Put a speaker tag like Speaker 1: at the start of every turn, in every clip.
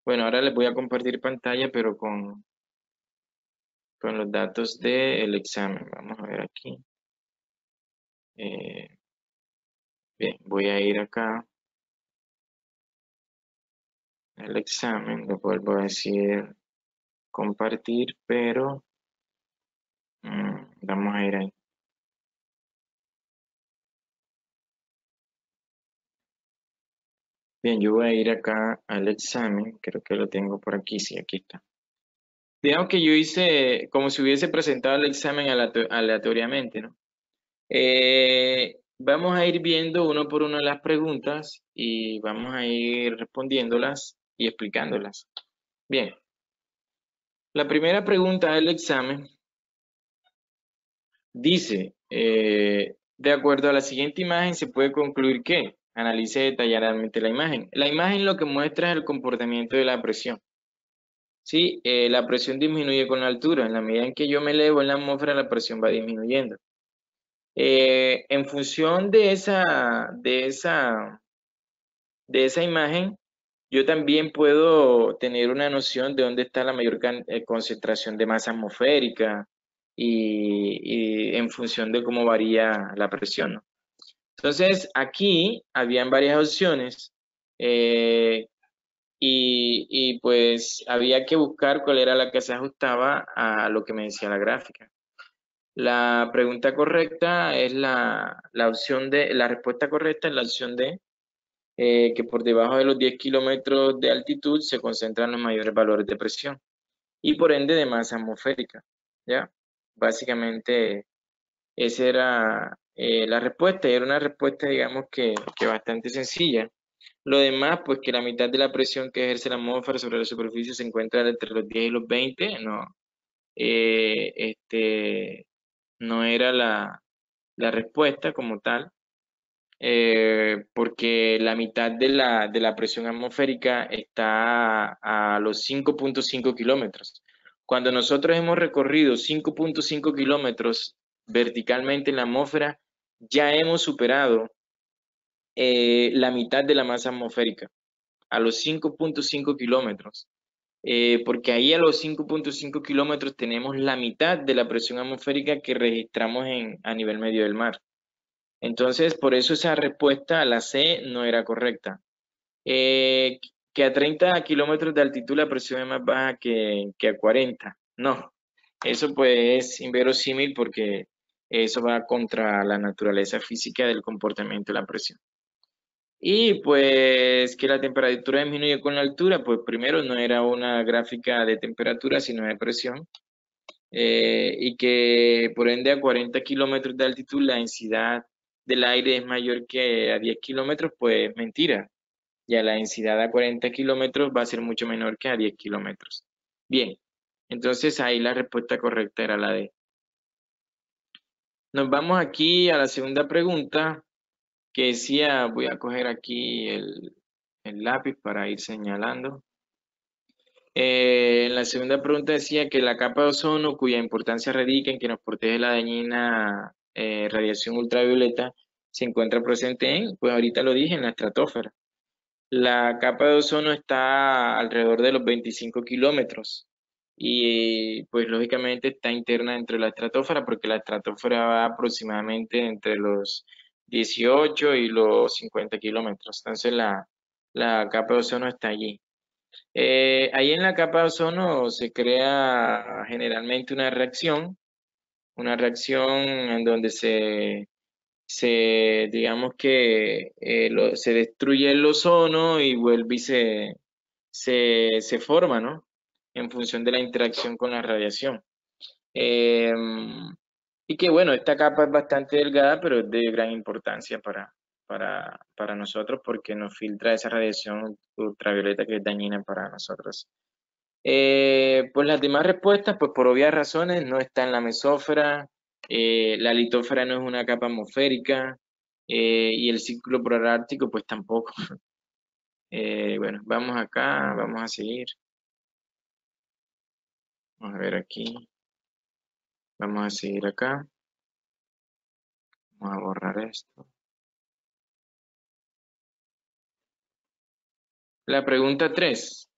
Speaker 1: Bueno, ahora les voy a compartir pantalla, pero con los datos del examen. Vamos a ver aquí. Eh, bien, voy a ir acá al examen. Le vuelvo a decir compartir, pero vamos a ir ahí. Bien, yo voy a ir acá al examen. Creo que lo tengo por aquí. Sí, aquí está. Digamos que yo hice como si hubiese presentado el examen aleatoriamente, ¿no? Vamos a ir viendo uno por uno las preguntas y vamos a ir respondiéndolas y explicándolas. Bien, la primera pregunta del examen dice, de acuerdo a la siguiente imagen se puede concluir que analice detalladamente la imagen. La imagen lo que muestra es el comportamiento de la presión. Sí, la presión disminuye con la altura. En la medida en que yo me elevo en la atmósfera, la presión va disminuyendo. En función de esa imagen, yo también puedo tener una noción de dónde está la mayor concentración de masa atmosférica y en función de cómo varía la presión, ¿no? Entonces, aquí habían varias opciones eh, y pues había que buscar cuál era la que se ajustaba a lo que me decía la gráfica. La pregunta correcta es la respuesta correcta es la opción D, que por debajo de los 10 kilómetros de altitud se concentran los mayores valores de presión y por ende de masa atmosférica, ¿ya? Básicamente esa era la respuesta y era una respuesta, digamos que bastante sencilla. Lo demás, pues que la mitad de la presión que ejerce la atmósfera sobre la superficie se encuentra entre los 10 y los 20, no, no era la respuesta como tal, porque la mitad de la presión atmosférica está a los 5.5 kilómetros. Cuando nosotros hemos recorrido 5.5 kilómetros verticalmente en la atmósfera, ya hemos superado la mitad de la masa atmosférica, a los 5.5 kilómetros. Porque ahí a los 5.5 kilómetros tenemos la mitad de la presión atmosférica que registramos a nivel medio del mar. Entonces, por eso esa respuesta a la C no era correcta. Eh, que a 30 kilómetros de altitud la presión es más baja que a 40. No, eso pues es inverosímil porque eso va contra la naturaleza física del comportamiento de la presión. Y pues que la temperatura disminuye con la altura, pues primero no era una gráfica de temperatura, sino de presión. Y que por ende a 40 kilómetros de altitud la densidad del aire es mayor que a 10 kilómetros, pues mentira. Ya la densidad a 40 kilómetros va a ser mucho menor que a 10 kilómetros. Bien, entonces ahí la respuesta correcta era la D. Nos vamos aquí a la segunda pregunta que decía, voy a coger aquí el lápiz para ir señalando. La segunda pregunta decía que la capa de ozono, cuya importancia radica en que nos protege la dañina radiación ultravioleta, se encuentra presente pues ahorita lo dije, en la estratosfera. La capa de ozono está alrededor de los 25 kilómetros y pues lógicamente está interna dentro de la estratosfera porque la estratosfera va aproximadamente entre los 18 y los 50 kilómetros. Entonces la capa de ozono está allí. Ahí en la capa de ozono se crea generalmente una reacción en donde digamos que se destruye el ozono y vuelve y se forma, ¿no? En función de la interacción con la radiación. Eh, y que bueno, esta capa es bastante delgada, pero es de gran importancia para nosotros porque nos filtra esa radiación ultravioleta que es dañina para nosotros. Pues las demás respuestas, pues por obvias razones, no está en la mesósfera, la litósfera no es una capa atmosférica, y el círculo polar ártico, pues tampoco. Bueno, vamos acá, vamos a seguir. Vamos a ver aquí, vamos a seguir acá, vamos a borrar esto. La pregunta 3.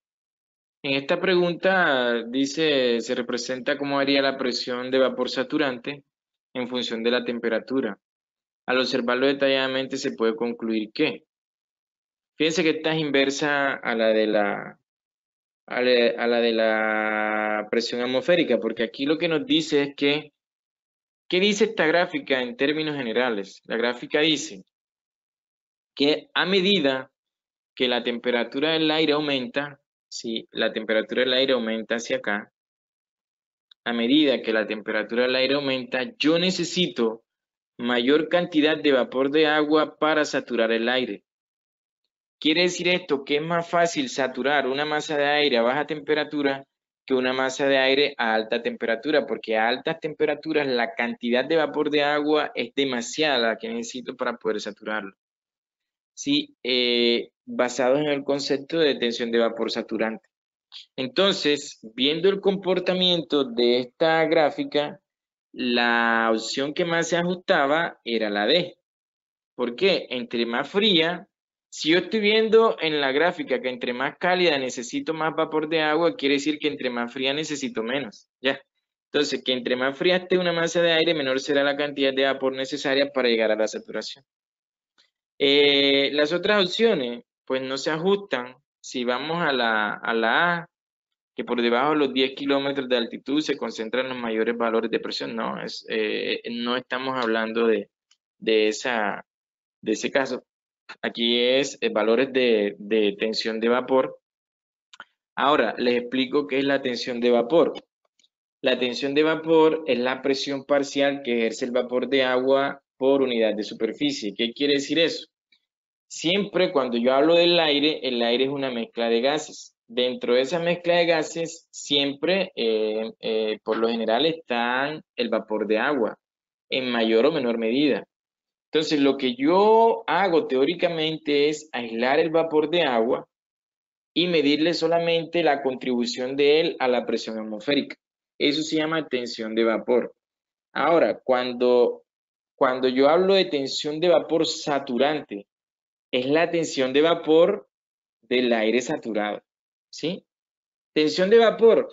Speaker 1: En esta pregunta dice, se representa cómo varía la presión de vapor saturante en función de la temperatura. Al observarlo detalladamente se puede concluir que, fíjense que esta es inversa a la de la presión atmosférica, porque aquí lo que nos dice es que, ¿qué dice esta gráfica en términos generales? La gráfica dice que a medida que la temperatura del aire aumenta, si la temperatura del aire aumenta hacia acá, a medida que la temperatura del aire aumenta, yo necesito mayor cantidad de vapor de agua para saturar el aire. Quiere decir esto que es más fácil saturar una masa de aire a baja temperatura que una masa de aire a alta temperatura, porque a altas temperaturas la cantidad de vapor de agua es demasiada la que necesito para poder saturarlo. Sí, basados en el concepto de tensión de vapor saturante. Entonces, viendo el comportamiento de esta gráfica, la opción que más se ajustaba era la D. ¿Por qué? Entre más fría, si yo estoy viendo en la gráfica que entre más cálida necesito más vapor de agua, quiere decir que entre más fría necesito menos. ¿Ya? Entonces, que entre más fría esté una masa de aire, menor será la cantidad de vapor necesaria para llegar a la saturación. Las otras opciones, pues no se ajustan. Si vamos a la A, que por debajo de los 10 kilómetros de altitud se concentran los mayores valores de presión, no estamos hablando de ese caso. Aquí es valores de tensión de vapor. Ahora, les explico qué es la tensión de vapor. La tensión de vapor es la presión parcial que ejerce el vapor de agua por unidad de superficie. ¿Qué quiere decir eso? Siempre cuando yo hablo del aire, el aire es una mezcla de gases. Dentro de esa mezcla de gases, siempre, por lo general, está el vapor de agua, en mayor o menor medida. Entonces, lo que yo hago teóricamente es aislar el vapor de agua y medirle solamente la contribución de él a la presión atmosférica. Eso se llama tensión de vapor. Ahora, cuando yo hablo de tensión de vapor saturante, es la tensión de vapor del aire saturado, ¿sí? Tensión de vapor,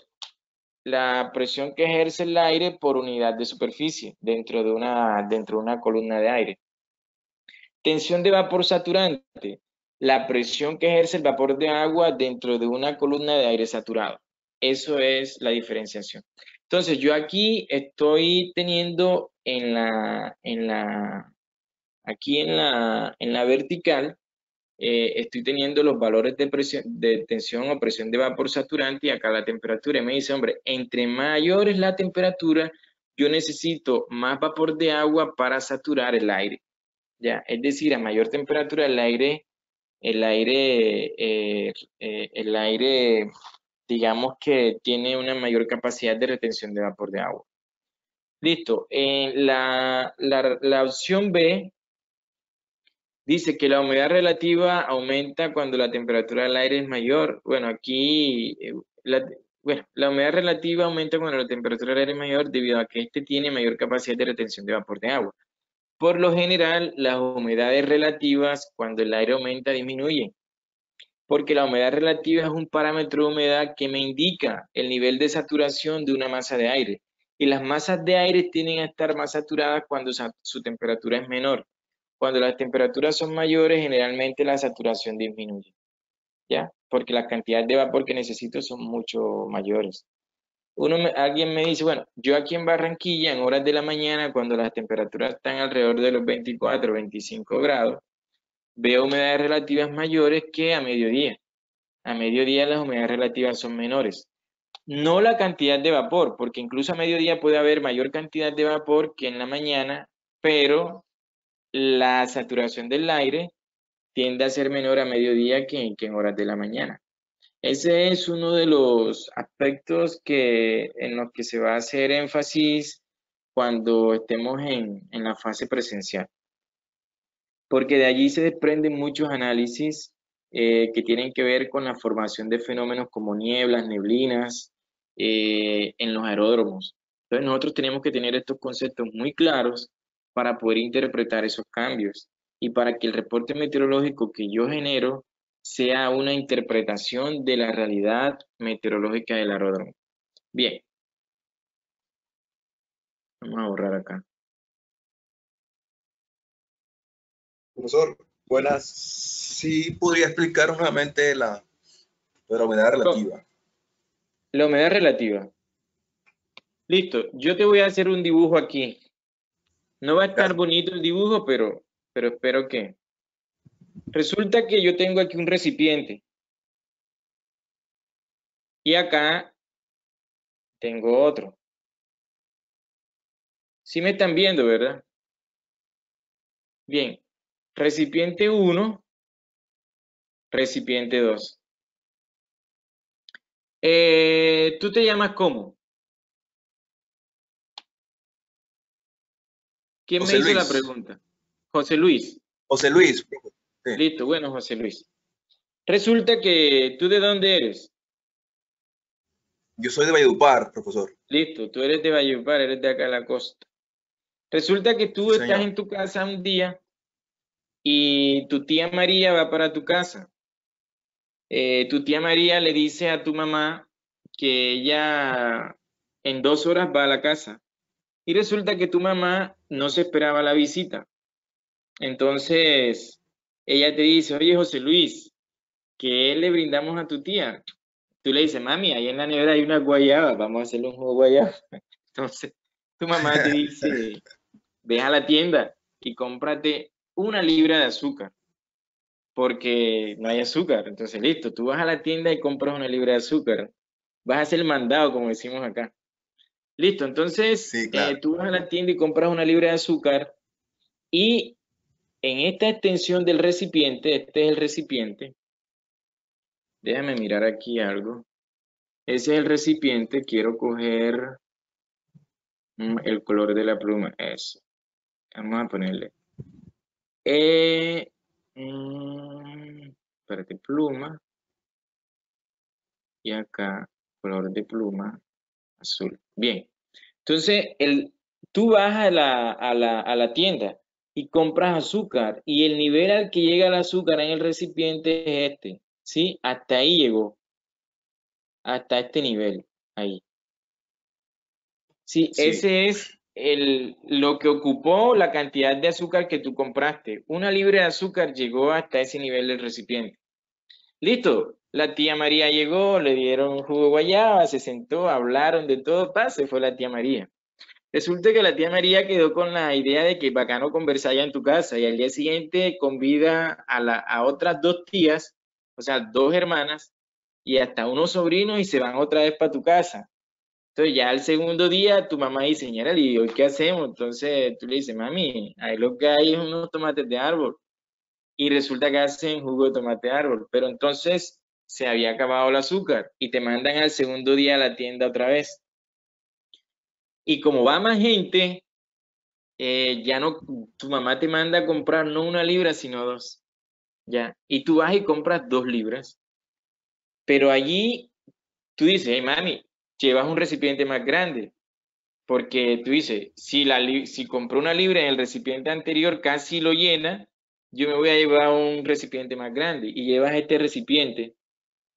Speaker 1: la presión que ejerce el aire por unidad de superficie dentro de una columna de aire. Tensión de vapor saturante, la presión que ejerce el vapor de agua dentro de una columna de aire saturado. Eso es la diferenciación. Entonces, yo aquí estoy teniendo aquí en la vertical, estoy teniendo los valores de presión, de tensión o presión de vapor saturante y acá la temperatura. Y me dice, hombre, entre mayor es la temperatura, yo necesito más vapor de agua para saturar el aire. ¿Ya? Es decir, a mayor temperatura el aire, digamos que tiene una mayor capacidad de retención de vapor de agua. Listo. La opción B dice que la humedad relativa aumenta cuando la temperatura del aire es mayor. Bueno, aquí, la humedad relativa aumenta cuando la temperatura del aire es mayor debido a que este tiene mayor capacidad de retención de vapor de agua. Por lo general, las humedades relativas, cuando el aire aumenta, disminuyen, porque la humedad relativa es un parámetro de humedad que me indica el nivel de saturación de una masa de aire. Y las masas de aire tienden a estar más saturadas cuando su temperatura es menor. Cuando las temperaturas son mayores, generalmente la saturación disminuye, ¿ya? Porque las cantidades de vapor que necesito son mucho mayores. Alguien me dice, bueno, yo aquí en Barranquilla, en horas de la mañana, cuando las temperaturas están alrededor de los 24, 25 grados, veo humedades relativas mayores que a mediodía. A mediodía las humedades relativas son menores. No la cantidad de vapor, porque incluso a mediodía puede haber mayor cantidad de vapor que en la mañana, pero la saturación del aire tiende a ser menor a mediodía que en horas de la mañana. Ese es uno de los aspectos en los que se va a hacer énfasis cuando estemos en la fase presencial, porque de allí se desprenden muchos análisis que tienen que ver con la formación de fenómenos como nieblas, neblinas, en los aeródromos. Entonces nosotros tenemos que tener estos conceptos muy claros para poder interpretar esos cambios y para que el reporte meteorológico que yo genero sea una interpretación de la realidad meteorológica del aeródromo. Bien, vamos a borrar acá.
Speaker 2: Profesor, buenas. Sí, podría explicar nuevamente la humedad relativa.
Speaker 1: La humedad relativa. Listo, yo te voy a hacer un dibujo aquí. No va a estar bonito el dibujo, pero espero que... Resulta que yo tengo aquí un recipiente. Y acá tengo otro. Sí me están viendo, ¿verdad? Bien. Recipiente 1, recipiente 2. ¿Tú te llamas cómo? ¿Quién me
Speaker 2: José
Speaker 1: hizo la
Speaker 2: Luis.
Speaker 1: pregunta? José Luis.
Speaker 2: José Luis. Sí.
Speaker 1: Listo, bueno, José Luis. Resulta que tú ¿de dónde eres?
Speaker 2: Yo soy de Valledupar, profesor.
Speaker 1: Listo, tú eres de Valledupar, eres de acá de la costa. Resulta que tú
Speaker 2: Sí,
Speaker 1: estás
Speaker 2: señor.
Speaker 1: en tu casa un día y tu tía María va para tu casa. Tu tía María le dice a tu mamá que ella en 2 horas va a la casa. Y resulta que tu mamá no se esperaba la visita. Entonces, ella te dice, oye, José Luis, ¿qué le brindamos a tu tía? Tú le dices, mami, ahí en la nevera hay una guayaba, vamos a hacerle un jugo de guayaba. Entonces, tu mamá te dice, ve a la tienda y cómprate 1 libra de azúcar, porque no hay azúcar. Entonces, listo, tú vas a la tienda y compras 1 libra de azúcar. Vas a hacer el mandado, como decimos acá. Listo, entonces
Speaker 2: Sí, claro.
Speaker 1: tú vas a la tienda y compras 1 libra de azúcar y en esta extensión del recipiente, este es el recipiente, déjame mirar aquí algo. Ese es el recipiente, quiero coger el color de la pluma, eso. Vamos a ponerle. Espérate, pluma. Y acá, color de pluma, azul. Bien. Entonces, tú vas a la tienda y compras azúcar y el nivel al que llega el azúcar en el recipiente es este, ¿sí? Hasta ahí llegó, hasta este nivel, ahí. Sí,
Speaker 2: Sí.
Speaker 1: ese es lo que ocupó la cantidad de azúcar que tú compraste. 1 libra de azúcar llegó hasta ese nivel del recipiente. Listo, la tía María llegó, le dieron un jugo de guayaba, se sentó, hablaron de todo, se fue la tía María. Resulta que la tía María quedó con la idea de que bacano conversar ya en tu casa y al día siguiente convida a otras 2 tías, o sea, 2 hermanas y hasta unos sobrinos y se van otra vez para tu casa. Entonces ya al segundo día tu mamá dice, señora, ¿y hoy qué hacemos? Entonces tú le dices, mami, ahí lo que hay es unos tomates de árbol y resulta que hacen jugo de tomate de árbol, pero entonces se había acabado el azúcar y te mandan al segundo día a la tienda otra vez. Y como va más gente, ya no, tu mamá te manda a comprar no 1 libra, sino 2, ya. Y tú vas y compras 2 libras. Pero allí tú dices, hey, mami, llevas un recipiente más grande. Porque tú dices, si compró 1 libra en el recipiente anterior, casi lo llena, yo me voy a llevar un recipiente más grande. Y llevas este recipiente.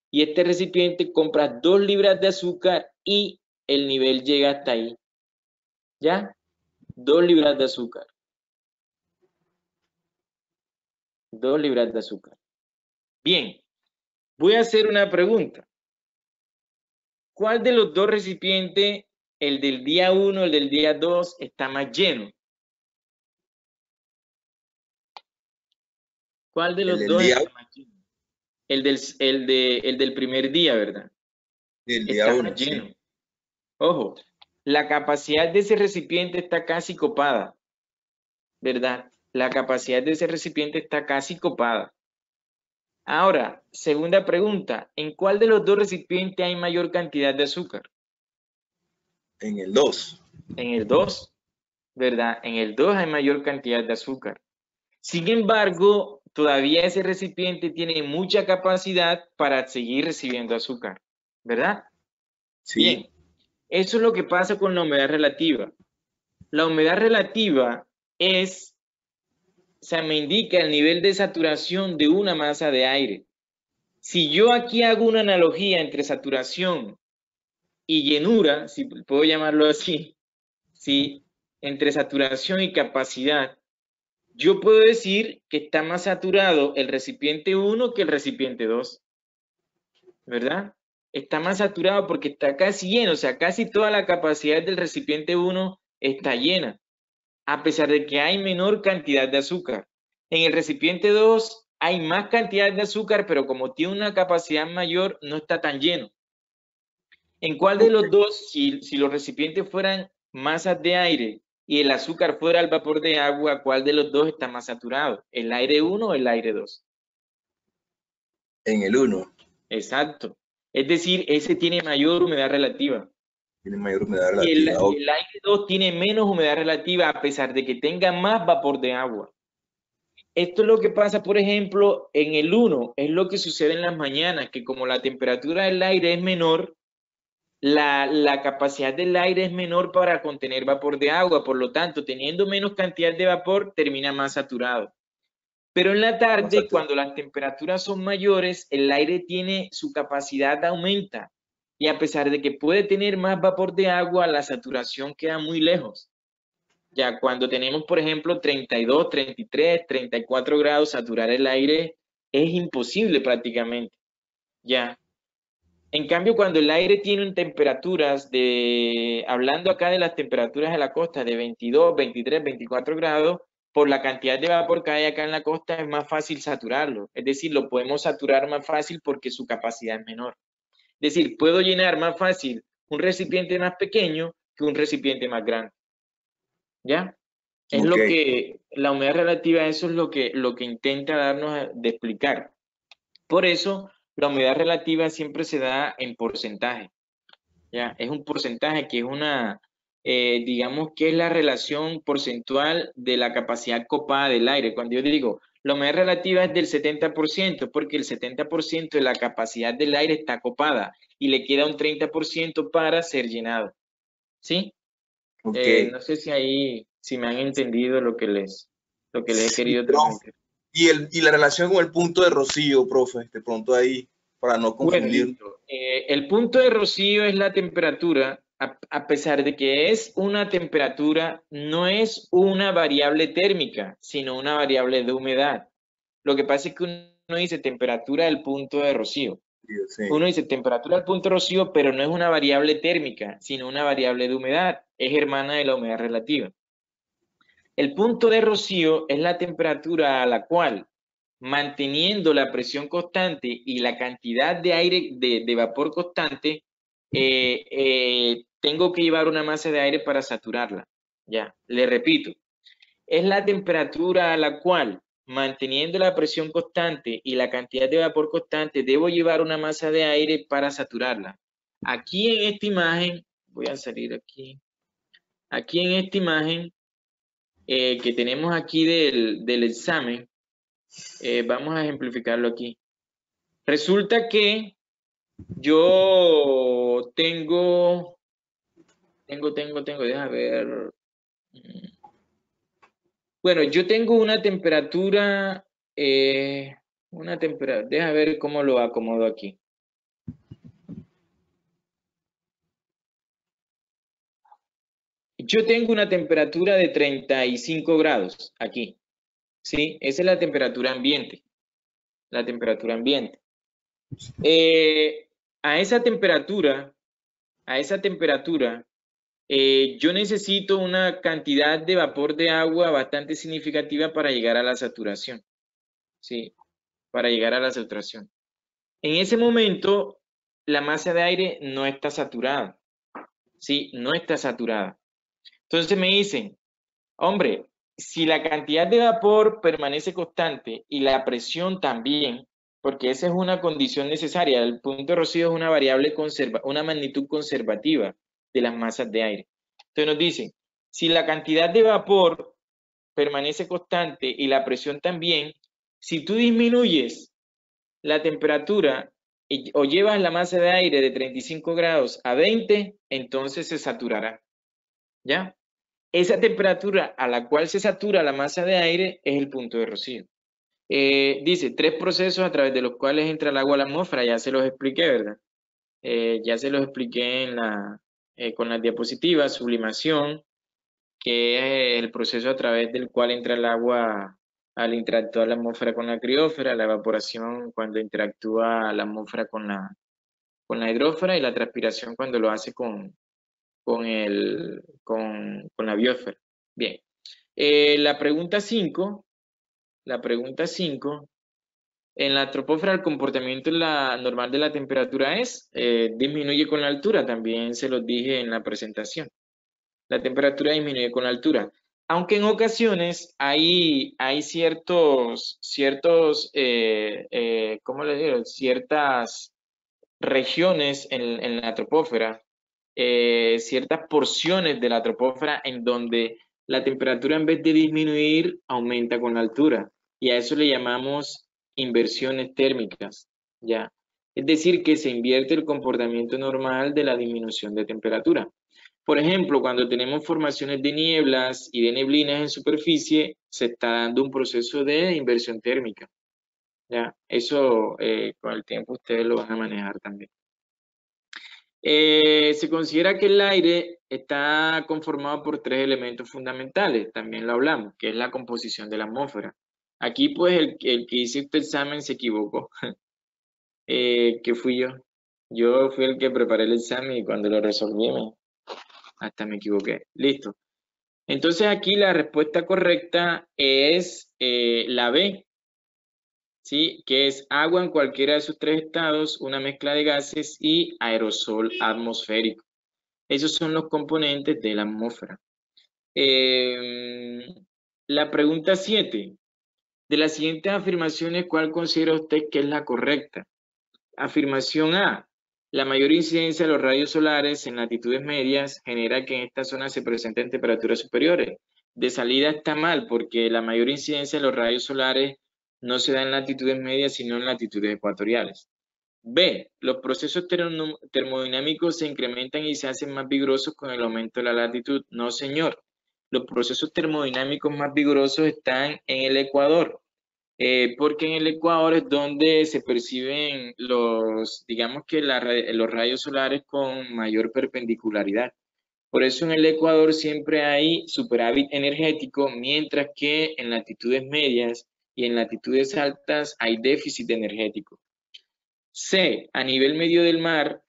Speaker 1: Y este recipiente compras 2 libras de azúcar y el nivel llega hasta ahí. ¿Ya? 2 libras de azúcar. 2 libras de azúcar. Bien, voy a hacer una pregunta. ¿Cuál de los dos recipientes, el del día 1, el del día 2, está más lleno? ¿Cuál de
Speaker 2: El
Speaker 1: los
Speaker 2: del
Speaker 1: dos
Speaker 2: día,
Speaker 1: está más lleno? El del primer día, ¿verdad?
Speaker 2: el día
Speaker 1: Está más
Speaker 2: 1, sí.
Speaker 1: lleno. Ojo, la capacidad de ese recipiente está casi copada, ¿verdad? La capacidad de ese recipiente está casi copada. Ahora, segunda pregunta, ¿en cuál de los dos recipientes hay mayor cantidad de azúcar?
Speaker 2: En el 2.
Speaker 1: En el 2, ¿verdad? En el 2 hay mayor cantidad de azúcar. Sin embargo, todavía ese recipiente tiene mucha capacidad para seguir recibiendo azúcar, ¿verdad?
Speaker 2: Sí.
Speaker 1: Bien, eso es lo que pasa con la humedad relativa. La humedad relativa me indica el nivel de saturación de una masa de aire. Si yo aquí hago una analogía entre saturación y llenura, si puedo llamarlo así, ¿sí? Entre saturación y capacidad, yo puedo decir que está más saturado el recipiente 1 que el recipiente 2, ¿verdad? Está más saturado porque está casi lleno, o sea, casi toda la capacidad del recipiente 1 está llena, a pesar de que hay menor cantidad de azúcar. En el recipiente 2 hay más cantidad de azúcar, pero como tiene una capacidad mayor, no está tan lleno. ¿En cuál de
Speaker 2: Ok.
Speaker 1: los dos, si los recipientes fueran masas de aire y el azúcar fuera el vapor de agua, cuál de los dos está más saturado? ¿El aire 1 o el aire 2?
Speaker 2: En el uno
Speaker 1: Exacto. Es decir, ese tiene mayor humedad relativa.
Speaker 2: tiene mayor humedad
Speaker 1: Y el,
Speaker 2: relativa.
Speaker 1: y el aire 2 tiene menos humedad relativa a pesar de que tenga más vapor de agua. Esto es lo que pasa, por ejemplo, en el 1, es lo que sucede en las mañanas, que como la temperatura del aire es menor, la capacidad del aire es menor para contener vapor de agua, por lo tanto, teniendo menos cantidad de vapor, termina más saturado. Pero en la
Speaker 2: Más
Speaker 1: tarde,
Speaker 2: saturado.
Speaker 1: cuando las temperaturas son mayores, el aire tiene su capacidad aumenta y a pesar de que puede tener más vapor de agua, la saturación queda muy lejos. Ya cuando tenemos, por ejemplo, 32, 33, 34 grados, saturar el aire es imposible prácticamente. Ya. En cambio, cuando el aire tiene temperaturas hablando acá de las temperaturas de la costa de 22, 23, 24 grados, por la cantidad de vapor que hay acá en la costa es más fácil saturarlo. Es decir, lo podemos saturar más fácil porque su capacidad es menor. Es decir, puedo llenar más fácil un recipiente más pequeño que un recipiente más grande. ¿Ya? Es
Speaker 2: Ok.
Speaker 1: lo que, la humedad relativa, eso es lo que intenta darnos de explicar. Por eso, la humedad relativa siempre se da en porcentaje. ¿Ya? Es un porcentaje que es digamos que es la relación porcentual de la capacidad copada del aire. Cuando yo digo, la humedad relativa es del 70%, porque el 70% de la capacidad del aire está copada y le queda un 30% para ser llenado. ¿Sí?
Speaker 2: Ok.
Speaker 1: No sé si ahí, si me han entendido lo que les he
Speaker 2: Sí,
Speaker 1: querido
Speaker 2: profe.
Speaker 1: transmitir.
Speaker 2: Y la relación con el punto de rocío, profe, de pronto ahí, para no
Speaker 1: Bueno,
Speaker 2: confundir.
Speaker 1: listo. El punto de rocío es la temperatura, a pesar de que es una temperatura, no es una variable térmica, sino una variable de humedad. Lo que pasa es que uno dice temperatura del punto de rocío.
Speaker 2: Sí.
Speaker 1: Uno dice temperatura del punto de rocío, pero no es una variable térmica, sino una variable de humedad. Es hermana de la humedad relativa. El punto de rocío es la temperatura a la cual, manteniendo la presión constante y la cantidad de aire, de vapor constante, tengo que llevar una masa de aire para saturarla. Ya, le repito, es la temperatura a la cual, manteniendo la presión constante y la cantidad de vapor constante, debo llevar una masa de aire para saturarla. Aquí en esta imagen, voy a salir aquí, aquí en esta imagen que tenemos aquí del examen, vamos a ejemplificarlo aquí. Resulta que yo déjame ver. Bueno, yo tengo una temperatura, déjame ver cómo lo acomodo aquí. Yo tengo una temperatura de 35 grados aquí, ¿sí? Esa es la temperatura ambiente. Eh, a esa temperatura, a esa temperatura, yo necesito una cantidad de vapor de agua bastante significativa para llegar a la saturación, ¿sí? Para llegar a la saturación. En ese momento, la masa de aire no está saturada, ¿sí? No está saturada. Entonces me dicen, hombre, si la cantidad de vapor permanece constante y la presión también, porque esa es una condición necesaria, el punto de rocío es una variable una magnitud conservativa de las masas de aire. Entonces nos dicen, si la cantidad de vapor permanece constante y la presión también, si tú disminuyes la temperatura o llevas la masa de aire de 35 grados a 20, entonces se saturará. ¿Ya? Esa temperatura a la cual se satura la masa de aire es el punto de rocío. Dice, 3 procesos a través de los cuales entra el agua a la atmósfera, ya se los expliqué, ¿verdad? Ya se los expliqué con las diapositivas: sublimación, que es el proceso a través del cual entra el agua al interactuar la atmósfera con la criósfera; la evaporación, cuando interactúa la atmósfera con la hidrósfera; y la transpiración, cuando lo hace con la biosfera. Bien. La pregunta 5, en la troposfera el comportamiento normal de la temperatura disminuye con la altura. También se los dije en la presentación. La temperatura disminuye con la altura. Aunque en ocasiones hay ¿cómo les digo? Ciertas regiones en la troposfera, ciertas porciones de la troposfera en donde la temperatura, en vez de disminuir, aumenta con la altura. Y a eso le llamamos inversiones térmicas, ¿ya? Es decir, que se invierte el comportamiento normal de la disminución de temperatura. Por ejemplo, cuando tenemos formaciones de nieblas y de neblinas en superficie, se está dando un proceso de inversión térmica, ¿ya? Eso con el tiempo ustedes lo van a manejar también. Se considera que el aire está conformado por 3 elementos fundamentales, también lo hablamos, que es la composición de la atmósfera. Aquí pues el que hizo este examen se equivocó, que fui yo. Yo fui el que preparé el examen y cuando lo resolví hasta me equivoqué. Listo. Entonces aquí la respuesta correcta es la B, ¿sí? Que es agua en cualquiera de sus 3 estados, una mezcla de gases y aerosol atmosférico. Esos son los componentes de la atmósfera. La pregunta 7. De las siguientes afirmaciones, ¿cuál considera usted que es la correcta? Afirmación A. La mayor incidencia de los rayos solares en latitudes medias genera que en esta zona se presenten temperaturas superiores. De salida está mal, porque la mayor incidencia de los rayos solares no se da en latitudes medias, sino en latitudes ecuatoriales. B. Los procesos termodinámicos se incrementan y se hacen más vigorosos con el aumento de la latitud. No, señor. Los procesos termodinámicos más vigorosos están en el ecuador, porque en el ecuador es donde se perciben digamos que los rayos solares con mayor perpendicularidad. Por eso en el ecuador siempre hay superávit energético, mientras que en latitudes medias y en latitudes altas hay déficit energético. C. A nivel medio del mar,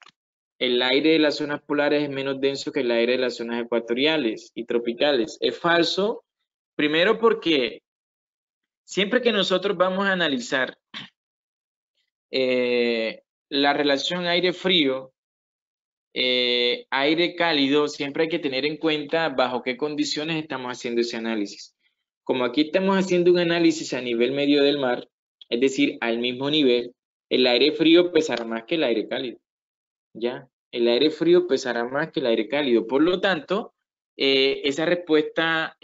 Speaker 1: el aire de las zonas polares es menos denso que el aire de las zonas ecuatoriales y tropicales. Es falso, primero porque siempre que nosotros vamos a analizar la relación aire-frío, aire cálido, siempre hay que tener en cuenta bajo qué condiciones estamos haciendo ese análisis. Como aquí estamos haciendo un análisis a nivel medio del mar, es decir, al mismo nivel, el aire frío pesará más que el aire cálido, ¿ya? El aire frío pesará más que el aire cálido. Por lo tanto, esa respuesta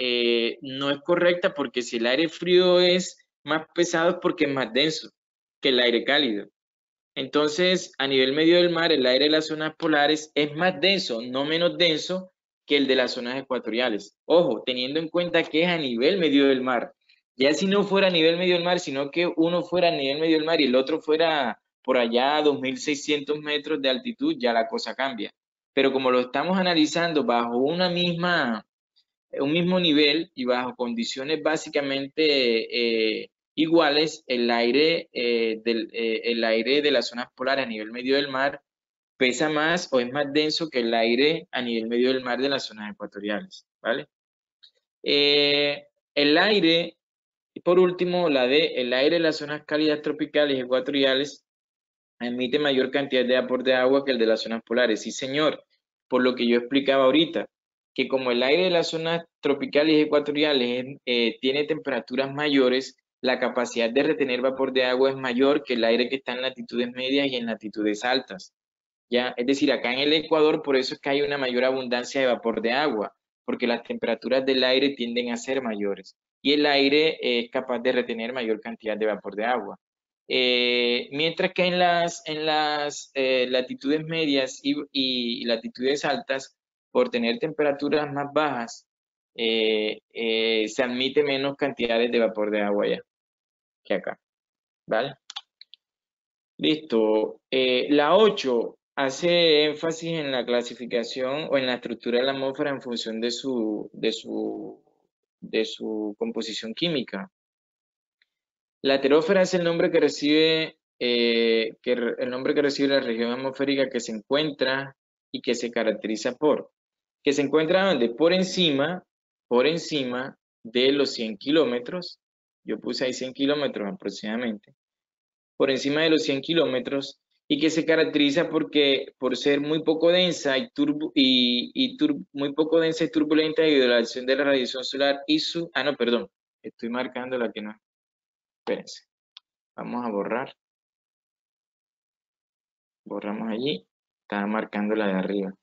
Speaker 1: no es correcta, porque si el aire frío es más pesado es porque es más denso que el aire cálido. Entonces, a nivel medio del mar, el aire de las zonas polares es más denso, no menos denso que el de las zonas ecuatoriales. Ojo, teniendo en cuenta que es a nivel medio del mar. Ya si no fuera a nivel medio del mar, sino que uno fuera a nivel medio del mar y el otro fuera por allá a 2.600 metros de altitud, ya la cosa cambia. Pero como lo estamos analizando bajo un mismo nivel y bajo condiciones básicamente iguales, el aire de las zonas polares a nivel medio del mar pesa más o es más denso que el aire a nivel medio del mar de las zonas ecuatoriales, ¿vale? El aire, y por último, la D, el aire de las zonas cálidas tropicales y ecuatoriales emite mayor cantidad de vapor de agua que el de las zonas polares. Sí, señor, por lo que yo explicaba ahorita, que como el aire de las zonas tropicales y ecuatoriales tiene temperaturas mayores, la capacidad de retener vapor de agua es mayor que el aire que está en latitudes medias y en latitudes altas, ¿ya? Es decir, acá en el Ecuador, por eso es que hay una mayor abundancia de vapor de agua, porque las temperaturas del aire tienden a ser mayores y el aire es capaz de retener mayor cantidad de vapor de agua. Mientras que en las latitudes medias y latitudes altas, por tener temperaturas más bajas, se admite menos cantidades de vapor de agua ya. que acá, ¿vale? Listo. La 8 hace énfasis en la clasificación o en la estructura de la atmósfera en función de su composición química. La aterósfera es el nombre que recibe, el nombre que recibe la región atmosférica que se encuentra y que se caracteriza por, que se encuentra donde por encima de los 100 kilómetros, yo puse ahí 100 kilómetros aproximadamente, por encima de los 100 kilómetros, y que se caracteriza por ser muy poco densa muy poco densa y turbulenta debido a la acción de la radiación solar y su, no, perdón, estoy marcando la que no, espérense, vamos a borrar, borramos allí, estaba marcando la de arriba.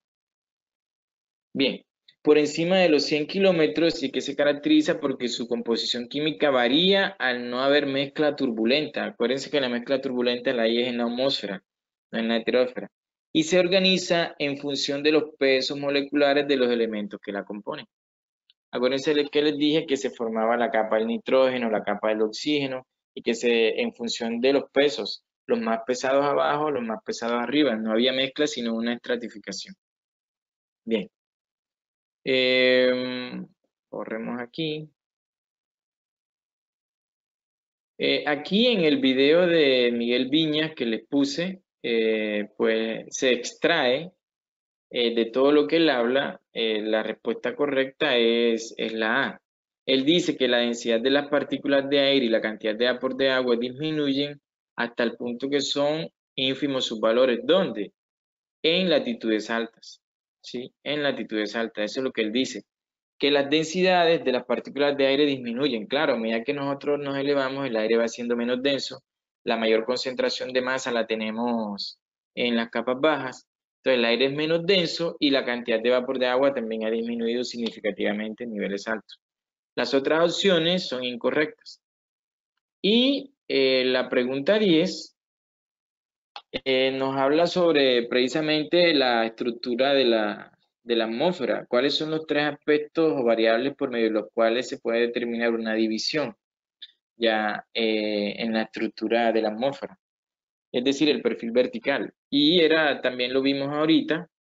Speaker 1: Bien, por encima de los 100 kilómetros y que se caracteriza porque su composición química varía al no haber mezcla turbulenta. Acuérdense que la mezcla turbulenta la hay en la atmósfera, no en la aterósfera. Y se organiza en función de los pesos moleculares de los elementos que la componen. Acuérdense que les dije que se formaba la capa del nitrógeno, la capa del oxígeno, y que en función de los pesos, los más pesados abajo, los más pesados arriba. No había mezcla, sino una estratificación. Bien. Corremos aquí. Aquí en el video de Miguel Viñas que les puse, pues se extrae de todo lo que él habla, la respuesta correcta es la A. Él dice que la densidad de las partículas de aire y la cantidad de vapor de agua disminuyen hasta el punto que son ínfimos sus valores. ¿Dónde? En latitudes altas. ¿Sí? En latitudes altas, eso es lo que él dice. Que las densidades de las partículas de aire disminuyen. Claro, a medida que nosotros nos elevamos, el aire va siendo menos denso, la mayor concentración de masa la tenemos en las capas bajas, entonces el aire es menos denso y la cantidad de vapor de agua también ha disminuido significativamente en niveles altos. Las otras opciones son incorrectas. Y la pregunta 10 nos habla sobre precisamente la estructura de la atmósfera. ¿Cuáles son los tres aspectos o variables por medio de los cuales se puede determinar una división ya en la estructura de la atmósfera? Es decir, el perfil vertical. Y también lo vimos ahorita,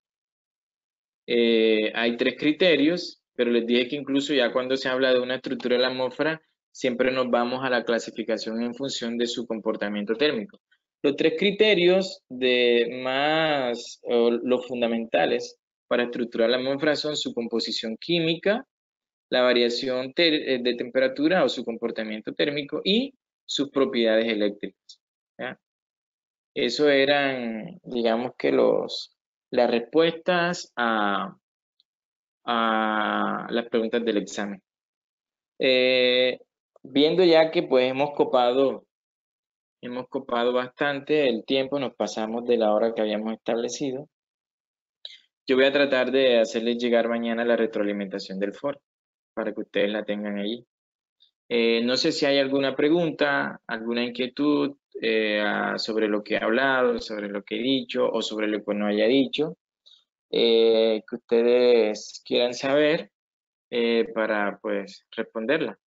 Speaker 1: hay tres criterios, pero les dije que incluso ya cuando se habla de una estructura de la atmósfera, siempre nos vamos a la clasificación en función de su comportamiento térmico. Los tres criterios los fundamentales para estructurar la atmósfera son su composición química, la variación de temperatura o su comportamiento térmico y sus propiedades eléctricas. ¿Ya? Eso eran, digamos que las respuestas a las preguntas del examen. Viendo ya que pues hemos copado bastante el tiempo, nos pasamos de la hora que habíamos establecido. Yo voy a tratar de hacerles llegar mañana la retroalimentación del foro para que ustedes la tengan allí. No sé si hay alguna pregunta, alguna inquietud sobre lo que he hablado, sobre lo que he dicho o sobre lo que no haya dicho, que ustedes quieran saber para pues responderla.